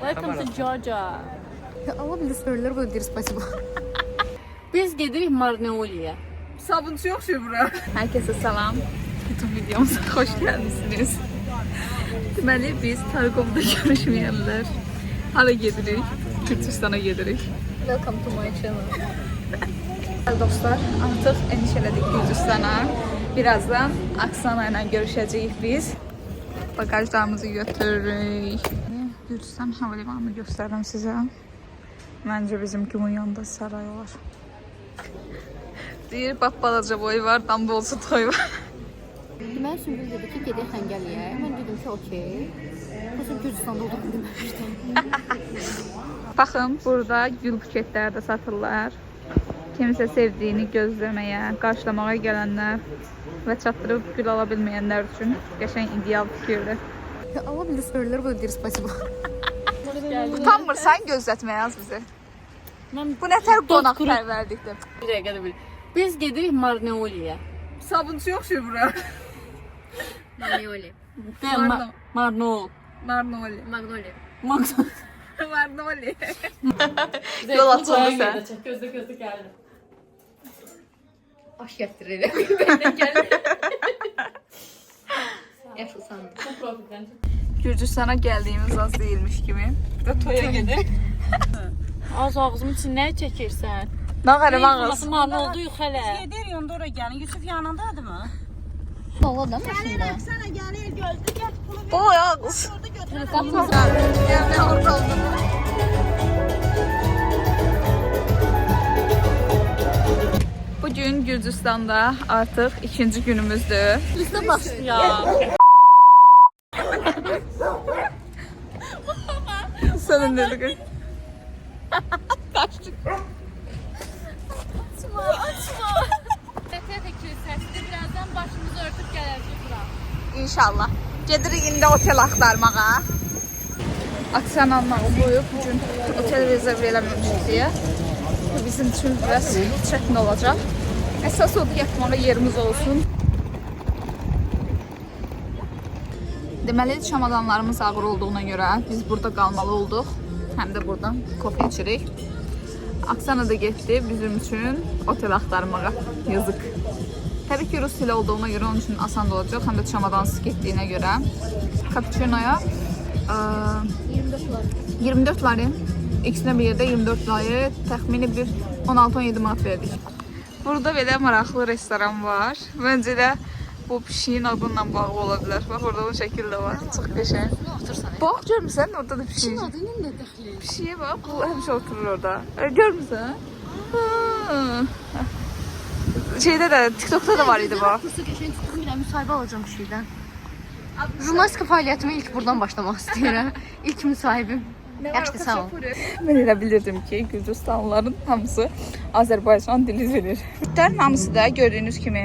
Welcome to Georgia. Allah bilir söyler böyle deyir spasiba. Biz gedirik Marneoli'ye. Sabunçu yok şey bura. Herkese salam. YouTube videomuza hoş geldiniz. Deməli biz Targov'da görüşməyənlər hala gedirik, Kürtistana gedirik. Welcome to my channel. Dostlar, artıq eniş elədik Gürcüstana. Birazdan Aksana ilə görüşəcəyik biz. Bagajlarımızı götürürük. Gürcüstan havalimanını göstərirəm sizə. Məncə bizim kimin yanında saray var. Deyir, bak balaca boyu var, damda olsa toy var. Mən Sümbül dedi ki, gedək Xəngəliyə. Mən dedim ki, okey. Bizim Gürcüstanda olduğunu deməmişdim. Baxın, burada gül buketləri də satırlar. Kimisə sevdiyini gözləməyə, qarşılamağa gələnlər və çatdırıb gül ala bilməyənlər üçün qəşəng ideal fikirdir. Allah bilir söyler böyle deyir spasiba. Utanmırsan gözlətməyə az bizi. Bu nətər qonaqpərvərlikdir. Bir dəqiqə bil. Biz gedirik Marneoliyə. Sabunçu yok şey bura. Marneoli. Marno. Marnol. Marnoli. Magnoli. Marnoli. Yol açıldı sən. Gözdə gəldi. Aş gətirir. Bəndən gəldi. Yaşlı sandım. Çok profildən. Gürcüstana gəldiyimiz az deyilmiş kimi. Da toya gedir. Az ağzımın için nə çəkirsən? Nağarım ağız. Marnoldu yox hələ. Gedir yolda oraya gelin. Yusuf yanındadır mı? Baba da mı şimdi? Sana gelir gözlü gel pulu Boy ağız. Gəlmə orada oldum. Bugün Gürcüstanda artıq ikinci günümüzdür. Üstə başlayaq. Senin dedik. Kaçtık. Açma. Tete kilsəsində birazdan başımızı örtüb gələcək bura. İnşallah. Gedirik indi otel axtarmağa. Aksananla qoyub bugün otel rezerv eləməmişik deyə. Bu bizim üçün biraz çətin olacaq. Əsas odur yatmağa yerimiz olsun. Deməli, çamadanlarımız ağır olduğuna görə biz burada qalmalı olduq. Həm də buradan kofe içirik. Aksana da getdi bizim üçün otel axtarmağa. Yazıq. Təbii ki, Rus dili olduğuna görə onun üçün asan da olacaq. Həm də çamadansız getdiyinə görə. Cappuccino'ya 24 lari. İkisine bir yerdə 24 lari. Təxmini bir 16-17 manat verdik. Burada belə maraqlı restoran var. Məncə də bu pişiyin adıyla bağlı ola bilər. Bax, orada o şəkil də var. Çox qəşəng. Bax, görmüsən? Orada da pişik. Adı nə dəxli? Pişiyə bax, bu həmişə oturur orada. Görmüsən? Şeydə də, TikTok'da da var idi bu. Bursa qəşəng çıxdım ilə müsahibə alacağım bir şeydən. Jurnalistika fəaliyyətimi ilk buradan başlamaq istəyirəm. İlk müsahibim. Yaxşı, sağ ol. Mən elə bilirdim ki, Gürcüstanlıların hamısı Azərbaycan dili bilir. Türklərin hamısı da gördüyünüz kimi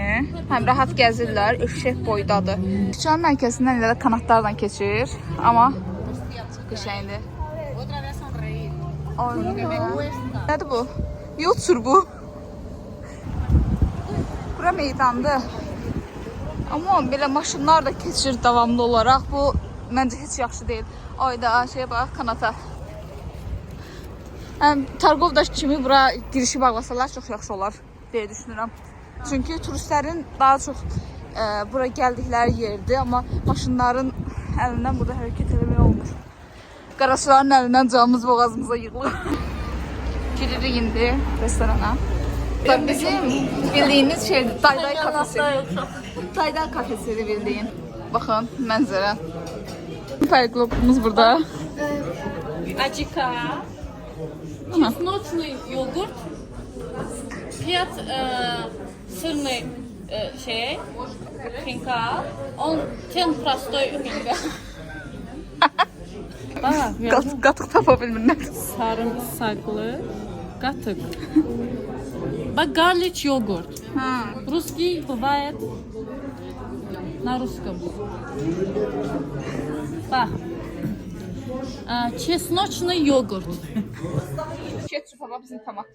həm rahat gəzirlər, eşək boydadır. Küçənin mərkəzindən elə də kanatlarla keçir, amma çox qəşəngdir. Nədir bu? Yoxdur bu. Bura meydandır. Amma belə maşınlar da keçir davamlı olaraq. Bu məncə heç yaxşı deyil. Ayda şeyə bax, kanata. Targovdaş kimi bura girişi bağlasalar çox yaxşı olar deyə düşünürəm. Çünki turistlərin daha çox bura gəldikləri yerdir, amma maşınların əlindən burada hərəkət eləmək olmur. Qaraçıların əlindən canımız boğazımıza yığılır. Giririk indi restorana. Bizim bildiyiniz şeydir, Dayday kafesi. Dayday kafesidir bildiyin. Baxın, mənzərə. Fərqliliğimiz burada. Acika. Чесночный йогурт. Пять сырный хинкал. Он ten простой хинкал. Qatıq tapa bilmirlər. Sarımsaklı qatık. Bak garlic йогурт. Русский бывает на русском. Bak. Чесночный йогурт. Ketçup hava bizim tomat.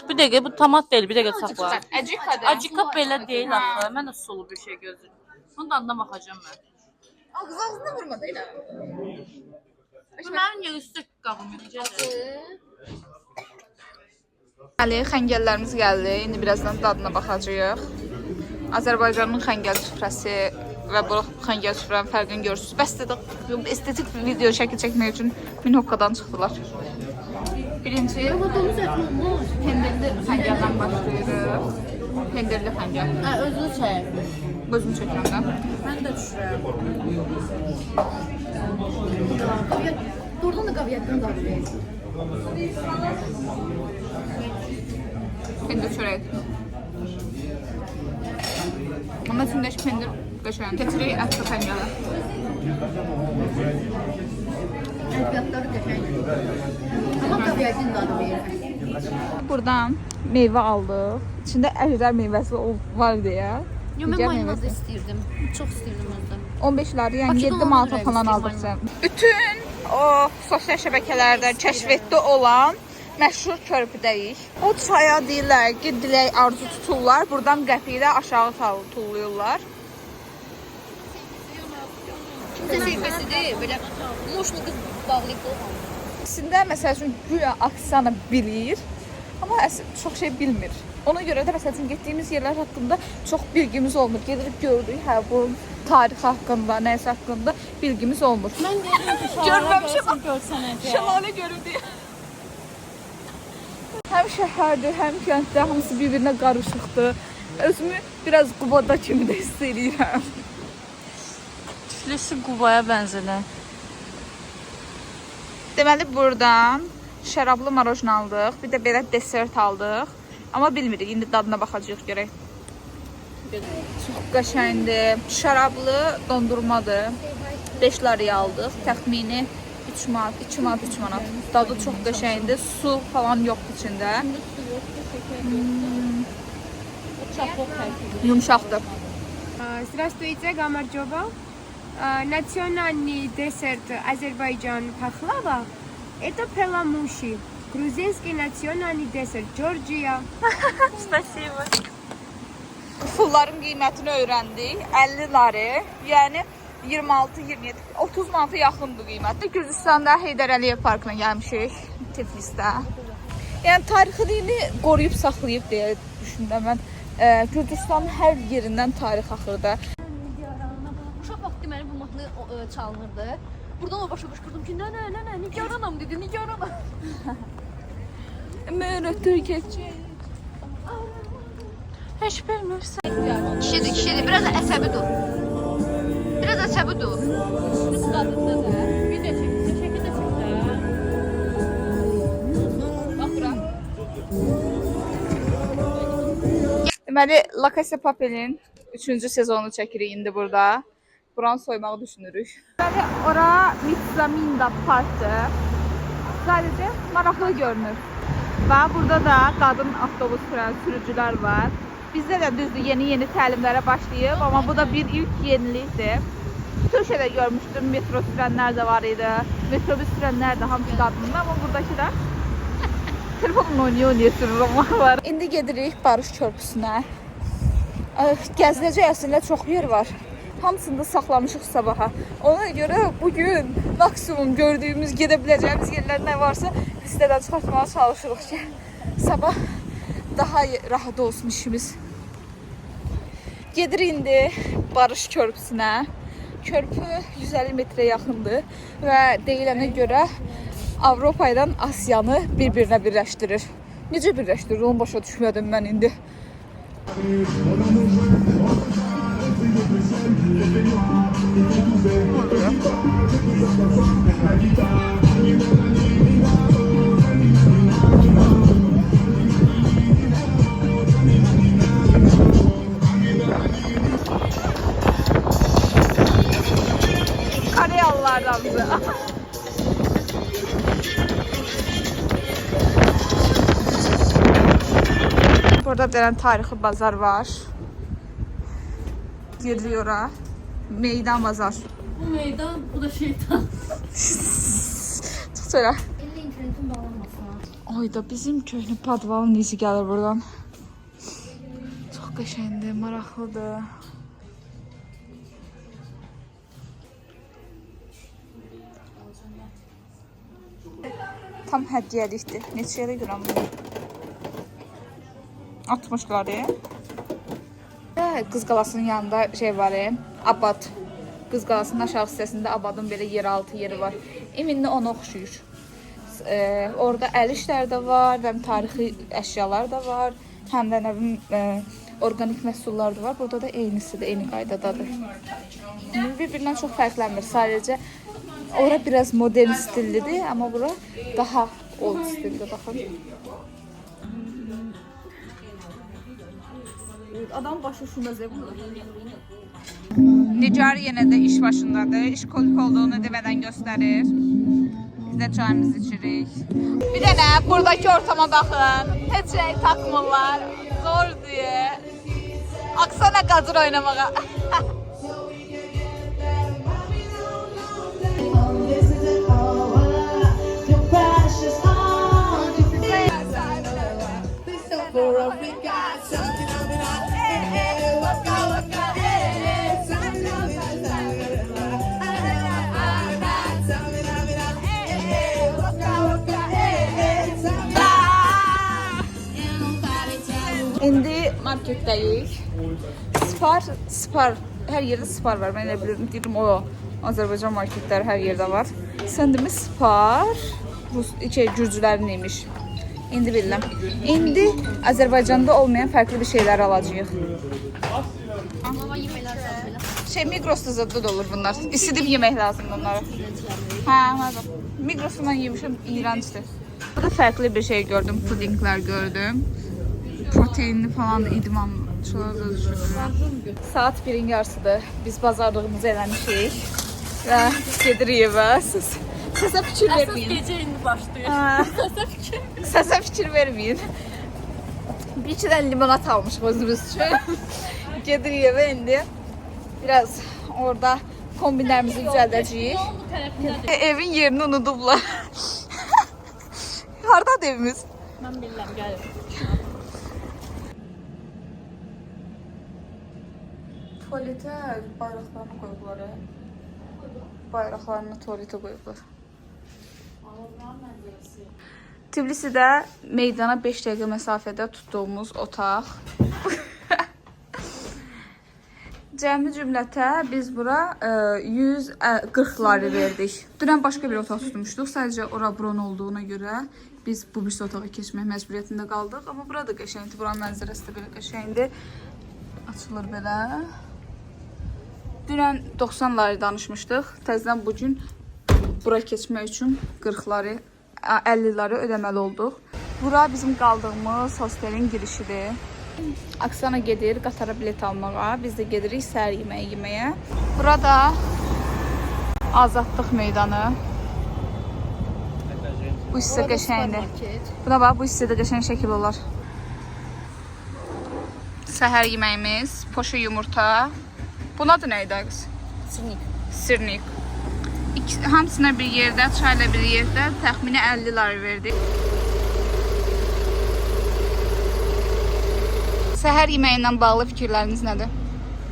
Bir dəqiqə bu tomat deyil, bir dəqiqə saxla. Acikadır. Acika belə deyil axı. Mən də sulu bir şey gözləyirəm. Bunun dadına baxacağam mən. Ağzına vurma da elə. Bu mənim yığışdıq qabım necədir? Bəli, xəngəllərimiz gəldi. İndi birazdan dadına baxacağıq. Azərbaycanın xəngəl süfrəsi və bu xəngəl süfrənin fərqini görürsünüz. Bəs də estetik video şəkil çəkmək üçün Minhokkadan çıxdılar. Birinci, pendirli xəngəldən başlayırıq. Pendirli xəngəl. Özünü çək. Gözümü çəkəndə. Mən də düşürəm. Doğrudan da qaviyyətdən qalıyor. Pendir çörək. Amma içindəki pendir qəşəng. Keçirik ətli xəngələ. Ədbiyyatları qəşəng. Amma qaviyyətin dadı verir. Buradan meyvə aldıq. İçində əjdər meyvəsi var deyə. Yo, mən mayonez istəyirdim. Çox istəyirdim özüm. 15 ləri, yəni Bakıda 7 ona manata görə falan istəyirəm aldıq. Bütün o sosial şəbəkələrdə kəşfətdə olan məşhur körpüdəyik. O çaya deyirlər ki, dilək arzu tuturlar. Buradan qəpiyə aşağı tulluyurlar. Kimsə sevgəsidir, belə moşlu qız bağlayıb qoyur. Əslində, məsəl üçün, güya Oksana bilir, amma çox şey bilmir. Ona görə də məsəl üçün getdiyimiz yerlər haqqında çox bilgimiz olmur. Gedirik gördük, hə bu tarix haqqında, nəsə haqqında bilgimiz olmur. Mən deyirəm ki, Görməmişəm. görsənəcək. Şəlalə göründü. Həm şəhərdir, həm kənddə hamısı bir-birinə qarışıqdır. Özümü biraz Qubada kimi də hiss edirəm. Tiflisi Qubaya bənzəyir. Deməli buradan şərablı marojna aldıq, bir də belə desert aldıq. Amma bilmirik, indi dadına baxacağıq görək. Çox qəşəngdir. Şərablı dondurmadır. 5 liraya aldıq. Təxmini 3 manat, 2 manat, 3 manat. Dadı çox qəşəngdir. Su falan yoxdur içində. Yumşaqdır. Здравствуйте, Гамарджоба. Национальный десерт Азербайджан пахлава – это пеламуши. Грузинский национальный десерт Джорджия. Спасибо. Pulların qiymətini öyrəndik. 50 lari, yəni 26, 27, 30 manata yaxındır qiymətli. Gürcüstanda Heydər Əliyev parkına gəlmişik, Tiflisdə. Yəni tarixini qoruyub saxlayıb deyə düşünürəm mən. Gürcüstanın hər yerindən tarix axırdı. Uşaq vaxt deməli bu mahnı çalınırdı. Buradan o başa qışqırdım ki, nə, nigaranam dedi, nigaranam. Mən ötür keçək. Heç bilmirsən. Kişidir, biraz əsəbi dur. Biraz əsəbi dur. Biz qadındır da. Bir də çəksə, şəkil də çəksə. Bax bura. Deməli, La Casa Papel'in 3-cü sezonunu çəkirik indi burada. Buranı soymağı düşünürük. Deməli, ora Mitzaminda parkdır. Sadəcə maraqlı görünür. Və burada da qadın avtobus sürücülər var. Bizdə də düzdür, yeni təlimlərə başlayıb, amma bu da bir ilk yenilikdir. Türkiyədə görmüşdüm, metro sürənlər də var idi. Metrobüs sürənlər də hamısı qadınlar, amma buradakı da telefonla oynaya sürür var. İndi gedirik Barış körpüsünə. Gəziləcək əslində çox yer var. Hamısında saxlamışıq sabaha. Ona görə bugün maksimum gördüyümüz, gedə biləcəyimiz yerlər nə varsa listədən çıxartmağa çalışırıq ki, sabah daha rahat olsun işimiz. Gedir indi Barış körpüsünə. Körpü 150 metrə yaxındır və deyilənə görə Avropa ilə Asiyanı bir-birinə birləşdirir. Necə birləşdirir, onu başa düşmədim mən indi. Koreyalılardandır. Burada bir tane tarixi bazar var. Giriyor ora. Meydan bazar. Bu meydan, bu da şeytan. Çıx çölə. İndi internetin bağlanmasına. Ayda bizim köhnə padvalın izi gəlir buradan. Çox qəşəngdir, maraqlıdır. Tam hədiyyəlikdir. Neçəyə də görəm bunu? 60 qari. Qız Qalasının yanında şey var, Abad. Qız Qalasının aşağı hissəsində Abadın belə yeraltı yeri var. Eminli ona oxşuyur. Orada əl işləri də var, həm tarixi əşyalar da var, həm də organik məhsullar da var. Burada da eynisidir, eyni qaydadadır. Bir-birindən çox fərqlənmir. Sadəcə ora biraz modern stillidir, amma bura daha old stillidir. Baxın. Adam başı üşümez bunu. Nicari yenə də iş başındadır. İşkolik olduğunu demədən göstərir. Biz də çayımızı içirik. Bir dənə buradakı ortama baxın. Heç şey takmırlar. Zor diye. Aksana qadır oynamağa. İndi marketdəyik. Spar. Hər yerdə Spar var. Mən elə bilirəm, deyirəm o Azərbaycan marketləri hər yerdə var. Səndimiz Spar. Gürcülərin imiş. İndi bilirəm. İndi Azərbaycanda olmayan fərqli bir şeylər alacağıq. Migros'da zadda da olur bunlar. İstidib yemək lazımdır onlara. Anladım. Migros'dan yemişim, iğrençdir. Burada fərqli bir şey gördüm. Pudinglər gördüm. Proteinli falan da idmançılar da düşünürüm. Saat 1'in yarısıdır. Biz bazarlığımızı eləmişik. Və gedirik evə. Səsə fikir verməyin. Əsas gecə indi başlayır. Səsə fikir verməyin. Bir iki dənə limonat almışıq özümüz üçün. Gedirik evə indi. Biraz orada kombinlərimizi düzəldəcəyik. Evin yerini unudublar. Hardadır evimiz? Mən bilirəm, gəlir. Tuvaletə bayraqlarını qoyublar. Bayraqlarını tuvaletə qoyublar. Tbilisidə meydana 5 dəqiqə məsafədə tutduğumuz otaq. Cəmi cümlətə biz bura 140 lari verdik. Dünən başqa bir otaq tutmuşduq. Sadəcə ora bron olduğuna görə biz bu bir otağa keçmək məcburiyyətində qaldıq. Amma bura da qəşəngdir. Buranın mənzərəsi də belə qəşəngdir. Açılır belə. Dünən 90 lari danışmışdıq. Təzədən bugün bura keçmək üçün 40 lari, 50 lari ödəməli olduq. Bura bizim qaldığımız hostelin girişidir. Aksana gedir qatara bilet almağa. Biz də gedirik səhər yeməyi yeməyə. Burada Azadlıq meydanı. Bu hissə qəşəngdir. Buna bax, bu hissədə qəşəng şəkil olar. Səhər yeməyimiz, poşa yumurta. Bunun adı nə idi qız? Sirnik. Hamısına bir yerdə, çayla bir yerdə təxmini 50 lari verdik. Səhər yeməyi ilə bağlı fikirləriniz nədir?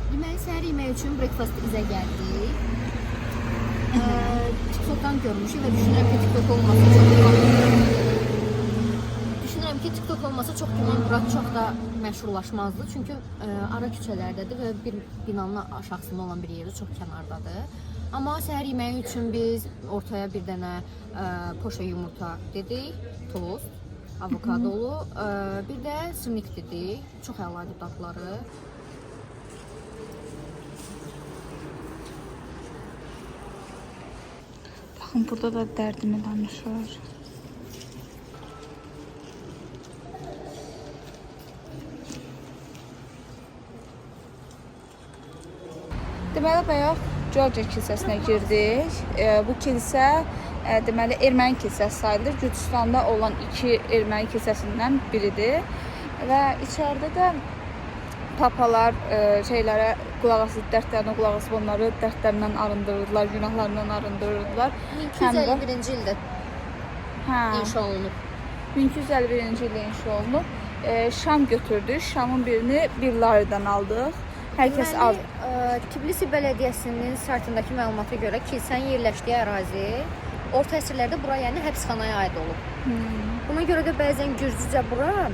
Deməli, səhər yeməyi üçün breakfast izə gəldik. TikTok'dan görmüşük və düşünürəm ki, TikTok olmasa çox güman bura çox da məşhurlaşmazdı. Çünki ara küçələrdədir və bir binanın aşağısında olan bir yeri çox kənardadır. Amma səhər yeməyi üçün biz ortaya bir dənə poşa yumurta dedik, tost, avokadolu, bir də sirnik dedik. Çox əlaydı dadları. Baxın, burada da dərdimi danışır. Deməli, bayaq Georgia kilsəsinə girdik. Bu kilsə deməli erməni kilsəsi sayılır. Gürcüstanda olan 2 erməni kilsəsindən biridir. Və içəridə də papalar şeylərə qulaq asıb, dərdlərinə qulaq asıb, onları dərdlərindən arındırırdılar, günahlarından arındırırdılar. 1251-ci ildə inşa olunub. 1251-ci ildə inşa olunub. Şam götürdük. Şamın birini 1 laridən aldıq. Hər kəs aldı. Tbilisi Bələdiyyəsinin saytındakı məlumata görə kilsənin yerləşdiyi ərazi orta əsrlərdə bura yəni həbsxanaya aid olub. Buna görə də bəzən gürcücə bura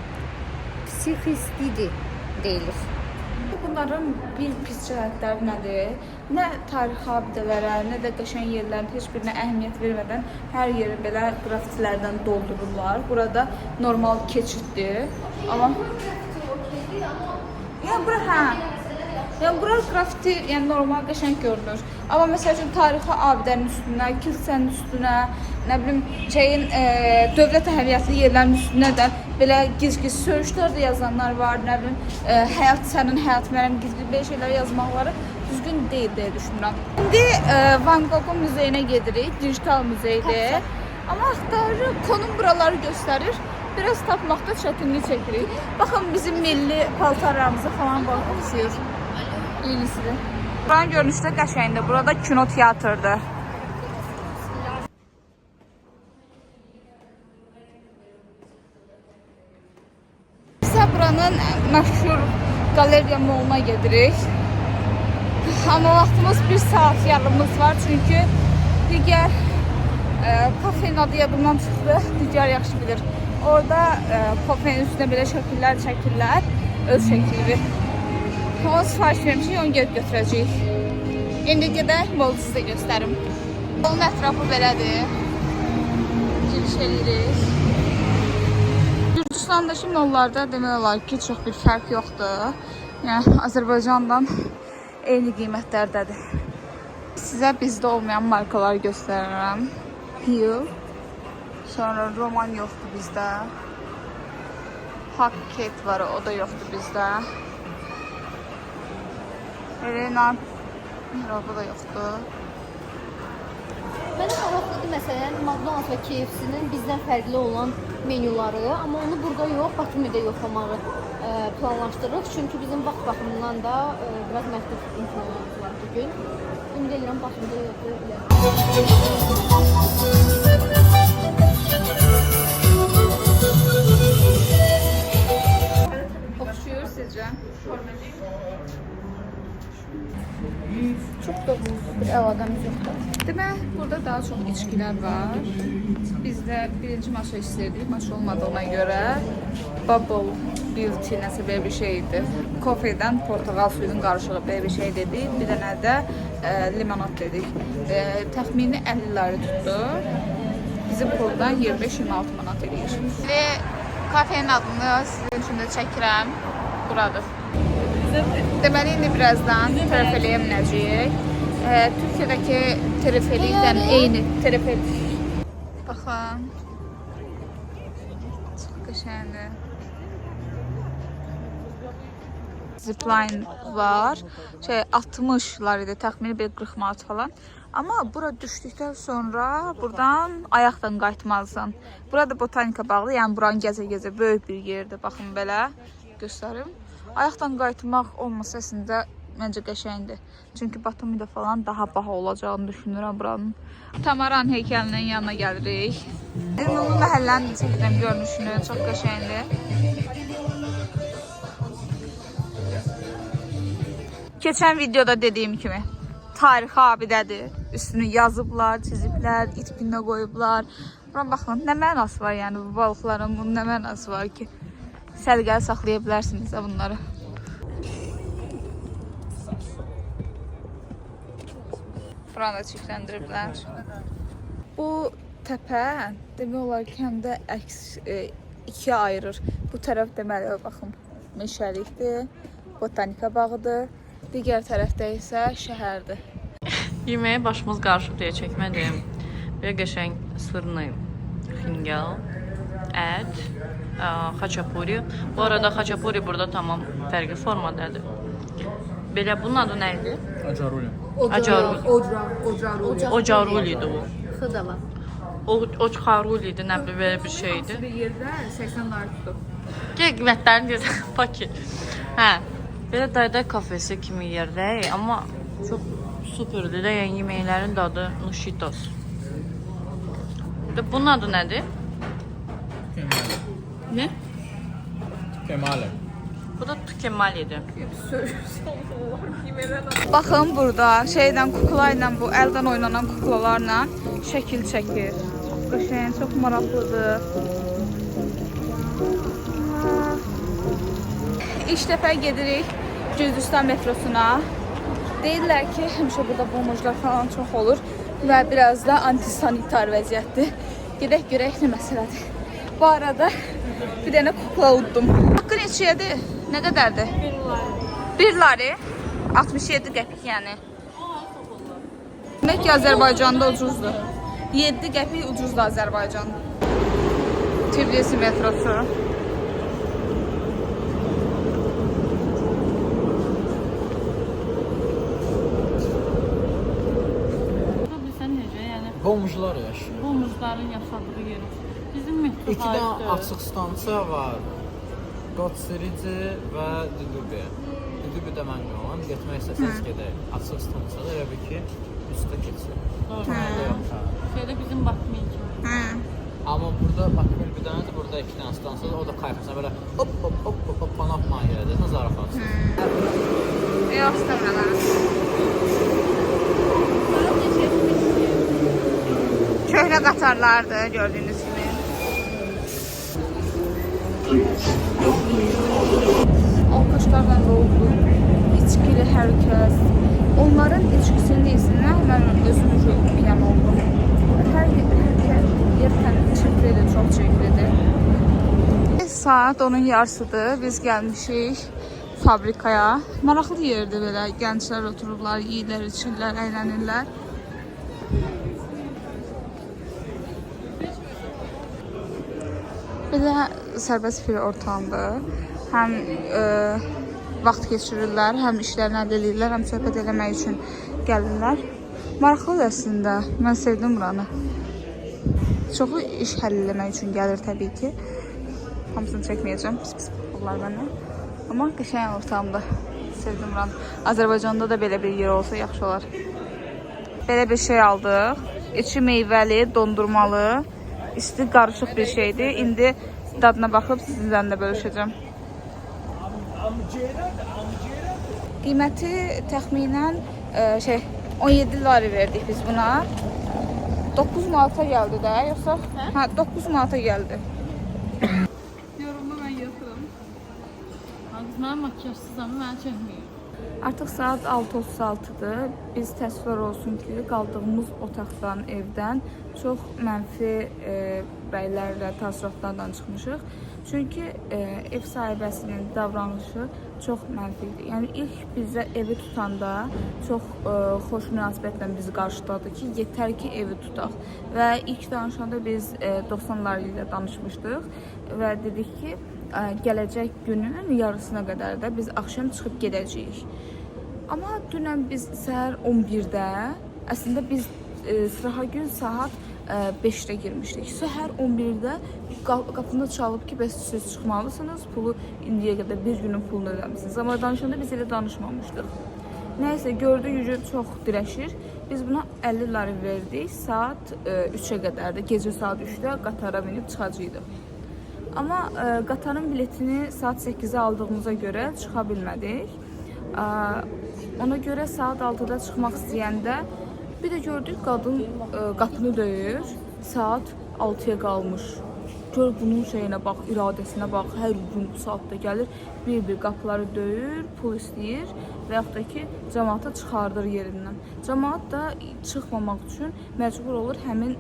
psixistidi deyilir. Bunların bir pis cəhətləri nədir? Nə tarixi abidələrə, nə də qəşəng yerlərin heç birinə əhəmiyyət vermədən hər yeri belə qrafitilərdən doldururlar. Burada normal keçiddir. Amma yəni bura Yəni bura qrafiti yəni normal qəşəng görünür. Amma məsəl üçün tarixi abidənin üstünə, kilsənin üstünə, nə bilim şeyin dövlət əhəmiyyətli yerlərin üstünə də belə giz-giz söyüşlər də yazanlar var, nə bilim həyat sənin, həyat mənim giz-giz belə şeylər yazmaqları düzgün deyil deyə düşünürəm. İndi Van Gogh'un muzeyinə gedirik, digital muzeydir. Amma axtarırıq, konum buraları göstərir. Biraz tapmaqda çətinlik çəkirik. Baxın bizim milli paltarlarımıza falan oxşuyur. İyilisidir. Buranın görünüşü də qəşəngdir. Burada kino teatrdır. Bizə buranın məşhur Galeriya Moluna gedirik. Amma vaxtımız 1 saat yarımımız var. Çünki digər kafenin adı yadımdan çıxdı. Digər yaxşı bilir. Orada kafenin üstünə belə şəkillər çəkirlər. Öz şəkili. Onu sifariş vermişik, onu gedib götürəcəyik. İndi gedək, molu sizə göstərim. Molun ətrafı belədir. Giriş edirik. Gürcüstandakı mollarda demək olar ki, çox bir fərq yoxdur. Yəni, Azərbaycandan eyni qiymətlərdədir. Sizə bizdə olmayan markaları göstərirəm. Hill. Sonra Roman yoxdur bizdə. Hackett var, o da yoxdur bizdə. Elena Mirabı da yoxdur. Mənə maraqlıdır məsələn McDonald's və KFC-nin bizdən fərqli olan menyuları, amma onu burada yox, Batumidə yoxlamağı planlaşdırırıq. Çünki bizim vaxt baxımından da biraz məhdud imkanlarımız var bugün. Ümid edirəm Batumidə yoxdur. Oxşuyur sizcə? Çox da bir əlaqəmiz yoxdur. Demək, burada daha çox içkilər var. Biz də birinci maşa istəyirdik, maşa olmadığına görə bubble beauty nəsə belə bir şeydi. Kofedən portağal suyunun qarışığı belə bir şey dedik. Bir dənə də limonad dedik. Təxmini 50 lira tutdu. Bizim puldan 25-26 manat edir. Və kafenin adını sizin üçün də çəkirəm. Buradır. Deməli, indi birazdan terefeliyə minəcəyik. Türkiyədəki terefelikdən eyni terefelik. Baxın. Çox qəşəngdir. Zipline var. 60'lar idi, təxmini bir 40 manat falan. Amma bura düşdükdən sonra buradan ayaqdan qayıtmalısın. Burada botanika bağlı, yəni buranın gəzə-gəzə böyük bir yerdir. Baxın belə göstərim. Ayaqdan qayıtmaq olmasa əslində məncə qəşəngdir. Çünki Batumidə falan daha baha olacağını düşünürəm buranın. Tamaran heykəlinin yanına gəlirik. Ümumi məhəllənin çəkirəm görünüşünü, çox qəşəngdir. Keçən videoda dediyim kimi tarixi abidədir. Üstünü yazıblar, çiziblər, itkinə qoyublar. Buna baxın, nə mənası var yəni bu balıqların, bunun nə mənası var ki? Səliqəli saxlaya bilərsiniz bunları. Buranı da çirkləndiriblər. Bu təpə demək olar ki, həm də əks ikiyə ayırır. Bu tərəf deməli, baxın, meşəlikdir, botanika bağıdır. Digər tərəfdə isə şəhərdir. Yeməyə başımız qarışıb deyə çəkmədiyim bir qəşəng sırnı, xingəl, ət, xaçapuri. Bu arada xaçapuri burada tamam fərqli formadadır. Belə bunun adı nə idi? Acaruli. Ocaruli idi o. Xı da var. Ocaruli idi, nə bilim belə bir şeydi. Bir yerdə 80 lar tutub. Gəl qiymətlərini deyirsən, paki. Hə, belə dayday kafesi kimi yerdəyik, amma çox superdir də, yəni yeməklərin dadı nuşitos. Bunun adı nədir? Ne? Kemale. Bu da tukemalidir. Baxın burada şeydən kuklayla, bu əldən oynanan kuklalarla şəkil çəkir. Çox qəşəng, çox maraqlıdır. İlk dəfə gedirik Gürcüstan metrosuna. Deyirlər ki, həmişə burada bomboşlar falan çox olur və biraz da antisanitar vəziyyətdir. Gedək görək nə məsələdir. Bu arada bir dənə kukla uddum. Haqqı neçəyədir? Nə qədərdir? 1 lari. 67 qəpik yəni. Demək ki, Azərbaycanda ucuzdur. 7 qəpik ucuzdur Azərbaycanda. Tbilisi metrosu. Bilirsən necə, yəni Bomjlar yaşayır. bomjların yaşadığı yer. Bizim metro 2 dənə açıq stansiya var. Qotsirici və Didubi. Didubidə mən qalan, getmək istəsəniz gedək. Açıq stansiyada elə bir ki, üstə keçir. Orada yox. Şeydə bizim Bakmi kimi. Amma burada Bakı bir dənədir, burada 2 dənə stansiya, o da kayfısan belə hop hop hop hop hop panap maniyədir, zarafat. Yox, istəmirəm. Köhnə qatarlardır gördüyünüz kimi. Alqışlarla doldu. İçkili hər kəs. Onların içkisinin iyisindən mən özüm piyam oldum. Hər yer çirklidir, çox çirklidir. Saat onun yarısıdır. Biz gəlmişik fabrikaya. Maraqlı yerdir belə. Gənclər otururlar, yeyirlər, içirlər, əylənirlər. Belə sərbəst bir ortamdır. Həm vaxt keçirirlər, həm işlərini əldə edirlər, həm söhbət eləmək üçün gəlirlər. Maraqlıdır əslində. Mən sevdim buranı. Çoxu iş həll eləmək üçün gəlir təbii ki. Hamısını çəkməyəcəm. Pis onlar mənə. Amma qəşəng ortamdır. Sevdim buranı. Azərbaycanda da belə bir yer olsa yaxşı olar. Belə bir şey aldıq. İçi meyvəli, dondurmalı, üstü qarışıq bir şeydir. İndi dadına baxıb sizinlə də bölüşəcəm. Qiyməti təxminən 17 lari verdik biz buna. 9 manata gəldi də, yoxsa? Hə, 9 manata gəldi. Yorumda mən yoxum. Mən makyajsızam, mən çəkməyim. Artıq saat 6:36-dır. Biz təəssüflər olsun ki, qaldığımız otaqdan, evdən çox mənfi rəylərlə, təəssüratlardan çıxmışıq. Çünki ev sahibəsinin davranışı çox mənfidir. Yəni ilk bizə evi tutanda çox xoş münasibətlə bizi qarşıladı ki, yetər ki evi tutaq. Və ilk danışanda biz 90'lar ilə danışmışdıq və dedik ki, gələcək günün yarısına qədər də biz axşam çıxıb gedəcəyik. Amma dünən biz səhər 11-də, əslində biz sıraha gün saat 5'də girmişdik. Səhər 11'də qapını çalıb ki, bəs siz çıxmalısınız, pulu indiyə qədər bir günün pulunu ödəmişsiniz. Amma danışanda biz elə danışmamışdıq. Nəysə, gördük yüzü çox dirəşir. Biz buna 50 lari verdik, saat 3'ə qədərdir. Gecə saat 3'də qatara minib çıxacaqdıq. Amma qatarın biletini saat 8'ə aldığımıza görə çıxa bilmədik. Ona görə saat 6'da çıxmaq istəyəndə bir də gördük qadın qapını döyür. Saat 6'ya qalmış. Gör bunun şeyinə bax, iradəsinə bax. Hər gün bu saatda gəlir, bir-bir qapıları döyür, pul istəyir və yaxud da ki, cəmaata çıxardır yerindən. Cəmaat da çıxmamaq üçün məcbur olur həmin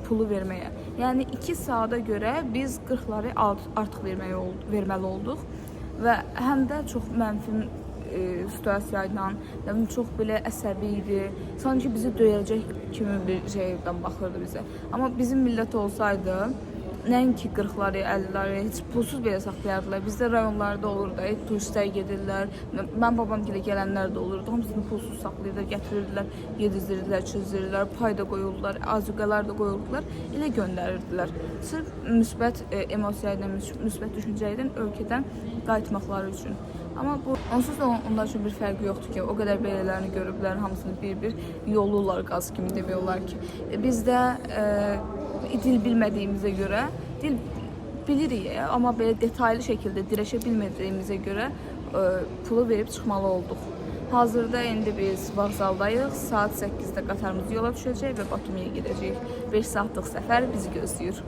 pulu verməyə. Yəni 2 saata görə biz 40 lari artıq verməli olduq və həm də çox mənfi situasiya ilə, çox belə əsəbi idi. Sanki bizi döyəcək kimi bir şeydən baxırdı bizə. Amma bizim millət olsaydı, nəinki 40'ları, 50'ları heç pulsuz belə saxlayardılar. Bizdə rayonlarda olurdu, turistlər gedirlər. Mən babam gilə gələnlər də olurdu. Hamısını pulsuz saxlayırdılar, gətirirdilər, yedizdirdilər, çizdirdilər, pay da qoyurdular, azuqələr də qoyurdular, elə göndərirdilər. Sırf müsbət emosiya ilə, müsbət düşüncə ilə ölkədən qayıtmaqları üçün. Amma bu onsuz da onlar üçün bir fərqi yoxdur ki, o qədər belələrini görüblər, hamısını bir-bir yolurlar qaz kimi demək olar ki. Bizdə dil bilmədiyimizə görə, dil bilirik, amma belə detaylı şəkildə dirəşə bilmədiyimizə görə pulu verib çıxmalı olduq. Hazırda indi biz vağzaldayıq. Saat 8-də qatarımız yola düşəcək və Bakıya gedəcəyik. 5 saatlıq səfər bizi gözləyir.